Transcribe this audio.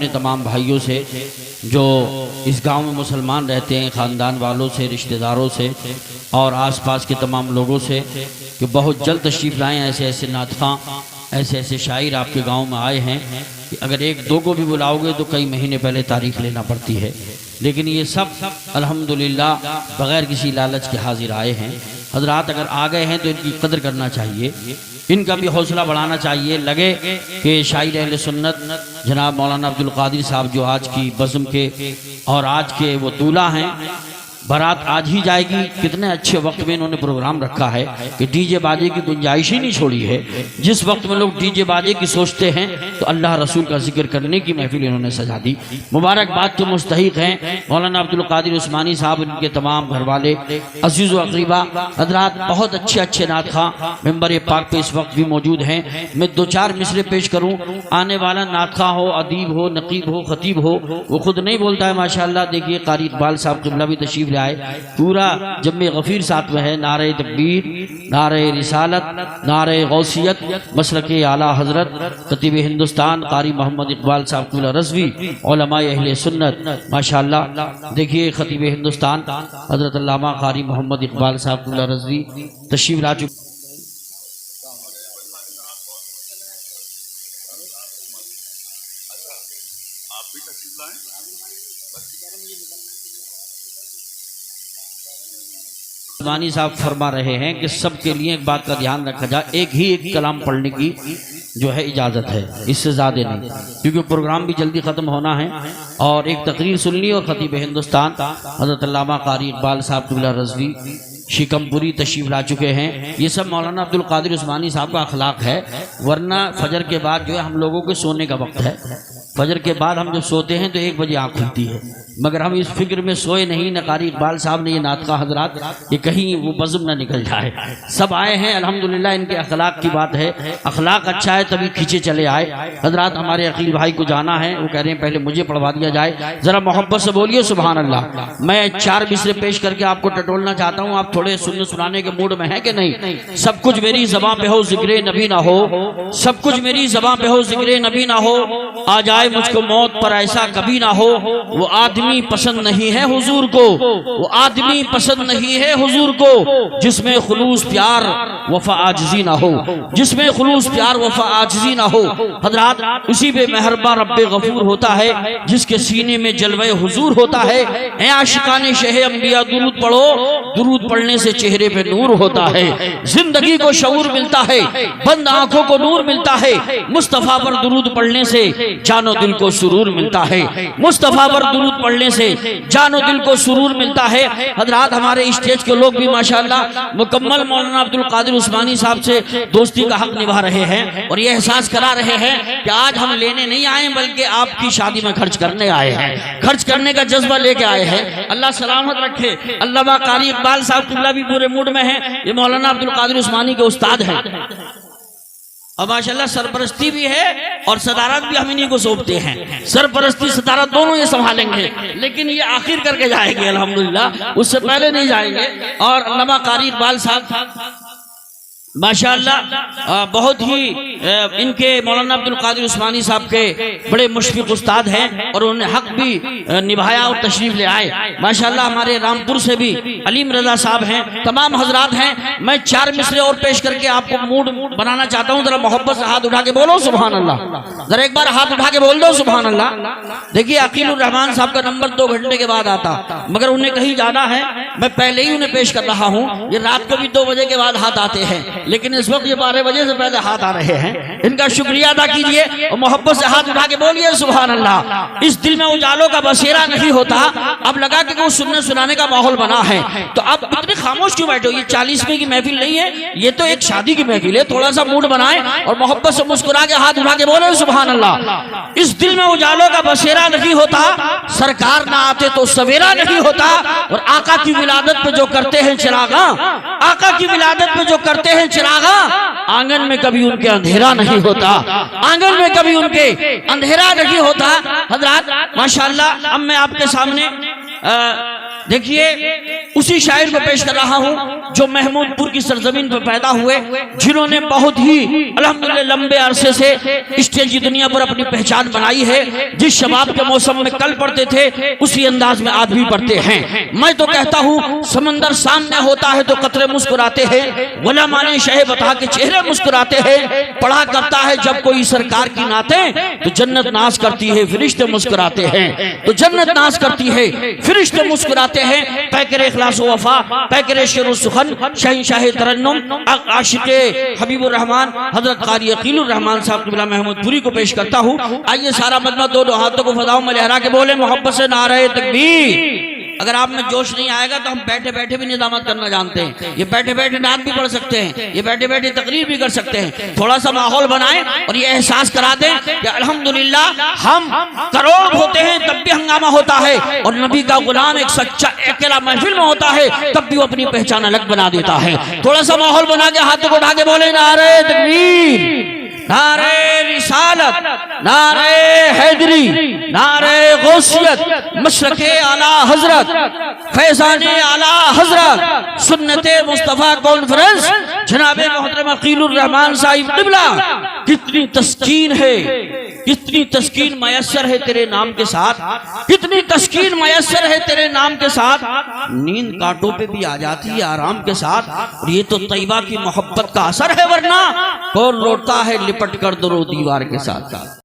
अपने तमाम भाइयों से जो इस गांव में मुसलमान रहते हैं, ख़ानदान वालों से, रिश्तेदारों से और आसपास के तमाम लोगों से कि बहुत जल्द तशरीफ़ लाएँ। ऐसे ऐसे नातख़ां, ऐसे ऐसे शायर आपके गांव में आए हैं कि अगर एक दो को भी बुलाओगे तो कई महीने पहले तारीख लेना पड़ती है, लेकिन ये सब अल्हम्दुलिल्लाह बग़ैर किसी लालच के हाजिर आए हैं। हज़रात अगर आ गए हैं तो इनकी कदर करना चाहिए, इनका भी हौसला बढ़ाना चाहिए। लगे कि शायर अहले सुन्नत जनाब मौलाना अब्दुल कादिर साहब जो आज की बज़्म के और आज के वो दूल्हा हैं, बारात आज ही जाएगी। कितने अच्छे वक्त में इन्होंने प्रोग्राम रखा है कि डीजे बाजे की गुंजाइश ही नहीं छोड़ी है। जिस वक्त में लोग डीजे बाजे की सोचते हैं तो अल्लाह रसूल का जिक्र करने की महफिल इन्होंने सजा दी। मुबारकबाद के मुस्तहिक हैं मौलाना अब्दुल कादिर उस्मानी साहब, इनके तमाम घर वाले, अजीज़ व अक़रीबा हज़रात, बहुत अच्छे अच्छे नातख़ां मेंबर पाक पे इस वक्त भी मौजूद हैं। मैं दो चार मिसरे पेश करूँ। आने वाला नातख़ां हो, अदीब हो, नकीब हो, खतीब हो, वो खुद नहीं बोलता है माशाअल्लाह। देखिए कारी इकबाल साहब क़िबला भी तशरीफ़ ले आए, पूरा जम्मे गफ़ीर साथ में है। नारे तकबीर, नारे रिसालत, नारे गौसियत, मसलके आला हज़रत खतीब हिंदुस्तान कारी मोहम्मद इकबाल साहब क़िबला रज़वी, उलमाए अहले सुन्नत माशाअल्लाह। देखिए खतीब हिंदुस्तान हज़रत अल्लामा कारी मोहम्मद इकबाल साहब क़िबला रज़वी तशरीफ़ ला चुके। उस्मानी साहब फरमा रहे हैं कि सबके लिए एक बात का ध्यान रखा जाए, एक ही एक कलाम पढ़ने की जो है इजाज़त है, इससे ज़्यादा नहीं, क्योंकि प्रोग्राम भी जल्दी ख़त्म होना है। और एक तकरीर सुननी और खतीब हिंदुस्तान हज़रत अल्लामा कारी इकबाल साहब क़िबला रज़वी शिकमपुरी तशरीफ़ ला चुके हैं। ये सब मौलाना अब्दुल कादिर उस्मानी साहब का अखलाक है, वरना फजर के बाद जो है हम लोगों के सोने का वक्त है। फजर के बाद हम जब सोते हैं तो 1 बजे आँख खुलती है, मगर हम इस फिक्र में सोए नहीं। न कारी इकबाल साहब ने ये नातख़ा हज़रात कि कहीं वो बज़्म न निकल जाए। सब आए हैं अल्हम्दुलिल्लाह, इनके अखलाक की बात है, अखलाक अच्छा है तभी खींचे चले आए। हज़रात हमारे अकील भाई को जाना है, वो कह रहे हैं पहले मुझे पढ़वा दिया जाए। ज़रा मोहब्बत से बोलिए सुभान अल्लाह। मैं 4 मिसरे पेश करके आपको टटोलना चाहता हूँ, आप थोड़े सुनने सुनाने के मूड में हैं कि नहीं? सब कुछ मेरी ज़बां पे हो, ज़िक्रे नबी ना हो, सब कुछ मेरी ज़बां पे हो, ज़िक्रे नबी ना हो, आ जाए मुझको मौत पर ऐसा कभी ना हो। वो आदमी पसंद नहीं है हुजूर को, वो आदमी पसंद नहीं है हुजूर को, जिसमें खुलूस प्यार वफा आजिज़ी ना हो, जिसमें खुलूस प्यार वफा आजिज़ी ना हो। हज़रात उसी पे मेहरबान रब्बे गफूर होता है, जिसके सीने में जलवे हुजूर होता है। ऐ आशिकाने शहे अंबिया दुरूद पढ़ो, दुरूद पढ़ने से चेहरे पे नूर होता है। जिंदगी को शऊर मिलता है, बंद आंखों को नूर मिलता है। मुस्तफ़ा पर दुरूद पढ़ने से जानो दिल को सुरूर मिलता है, मुस्तफ़ा पर दुरूद पढ़ने से जानो दिल को सुरूर मिलता है। हज़रात हमारे स्टेज के लोग भी माशाअल्लाह मुकम्मल मौलाना अब्दुल कादिर उस्मानी साहब से दोस्ती का हक निभा रहे हैं और ये एहसास करा रहे हैं कि आज हम लेने नहीं आए बल्कि आपकी शादी में खर्च करने आए हैं, खर्च करने का जज्बा लेके आए हैं। अल्लाह सलामत रखे। अल्लामा कारी इकबाल साहब क़िबला भी पूरे मूड में है। ये मौलाना अब्दुल कादिर उस्मानी के उस्ताद हैं और माशाल्लाह सरपरस्ती भी है और सदारत भी हम इन्हीं को सौंपते हैं। सरपरस्ती सदारत दोनों ये संभालेंगे, लेकिन ये आखिर करके जाएंगे अल्हम्दुलिल्लाह, उससे पहले नहीं जाएंगे। और अल्लामा कारी इकबाल साहब माशाअल्लाह बहुत ही इनके मौलाना अब्दुल कादिर उस्मानी साहब के बड़े मुशफ़िक़ उस्ताद हैं और उन्होंने हक भी निभाया और तशरीफ़ ले आए। माशाअल्लाह हमारे रामपुर से भी अलीम रज़ा साहब हैं, तमाम हजरात हैं। मैं 4 मिसरे और पेश करके आपको मूड बनाना चाहता हूँ। ज़रा मोहब्बत से हाथ उठा के बोलो सुभान अल्लाह। ज़रा एक बार हाथ उठा के बोल दो सुभान अल्लाह। देखिए अकीलुर रहमान साहब का नंबर 2 घंटे के बाद आता, मगर उन्हें कहीं जाना है, मैं पहले ही उन्हें पेश कर रहा हूँ। ये रात को भी 2 बजे के बाद हाथ आते हैं, लेकिन इस वक्त ये 12 बजे से पहले हाथ आ रहे हैं। इनका शुक्रिया अदा कीजिए और मोहब्बत से हाथ उठा के बोलिए सुभान अल्लाह। इस दिल में उजालों का बसेरा नहीं होता, अब लगा कि कुछ सुनने सुनाने का माहौल बना है, तो अब इतने खामोश क्यों बैठे हो? ये 40वें की महफिल नहीं है, ये तो एक शादी की महफिल है। थोड़ा सा मूड बनाए और मोहब्बत से मुस्कुरा के हाथ उठा के बोले सुभान अल्लाह। इस दिल में उजालों का बसेरा नहीं होता, सरकार ना आते तो सवेरा नहीं होता। और आका की विलादत पे जो करते हैं चिरागा, आका की विलादत पे जो करते हैं चिरागा, आंगन में कभी उनके अंधेरा नहीं होता, आंगन में कभी उनके अंधेरा नहीं होता। हजरात माशाअल्लाह अब मैं आपके सामने देखिए उसी शायर को पेश कर रहा हूं जो महमूदपुर की सरजमीन पर पैदा हुए, जिन्होंने बहुत ही अल्हम्दुलिल्लाह लंबे अरसे से स्टेज की दुनिया पर अपनी पहचान बनाई है। जिस शबाब के मौसम में कल पढ़ते थे उसी अंदाज में आज भी पढ़ते हैं। मैं तो कहता हूं समंदर सामने होता है तो कतरे मुस्कुराते हैं, उलमा ने शह बता के चेहरे मुस्कुराते हैं। पढ़ा करता है जब कोई सरकार की नाते तो जन्नत नाज करती है, फरिश्ते मुस्कुराते हैं। तो जन्नत नाज करती है, फरिश्ते मुस्कुराते हैं। पैकर इखलास व वफा, पैकर शेर सुखन, शहंशाह तरन्नुम, आशिक़े हबीबुर रहमान हजरत कारी अकीलुर रहमान साहब क़िबला महमूदपुरी को पेश करता हूँ। आइए सारा मजमा दोनों हाथों को फजाओं में लहरा के बोले मोहब्बत से नारे तकबीर। अगर आप में जोश नहीं आएगा तो हम बैठे बैठे भी निजामत करना जानते हैं। ये बैठे बैठे नात भी पढ़ सकते हैं, ये बैठे बैठे तकरीर भी कर सकते हैं। थोड़ा सा माहौल बनाएं और ये एहसास करा दें कि अल्हम्दुलिल्लाह हम करोड़ होते हैं तब भी हंगामा होता है, और नबी का गुलाम एक सच्चा अकेला महफिल में होता है तब भी वो अपनी पहचान अलग बना देता है। थोड़ा सा माहौल बना के हाथों को उठा के बोले नारे तकबीर, नारे रिसालत, नारे हैदरी, नारे गौसियत, मशरके आला हजरत, फैजाने आला हजरत, सुन्नते मुस्तफा कॉन्फ्रेंस जनाबे मोहतरम अकीलुर रहमान साहिब क़िबला। कितनी तस्कीन है, कितनी तस्कीन मयसर है तेरे नाम के साथ, कितनी तस्कीन मयसर है तेरे नाम के साथ। नींद कांटों पे भी आ जाती है आराम के साथ, और ये तो तैयबा की मोहब्बत का असर है, वरना कौन लौटता है लिपट कर दो दीवार के साथ।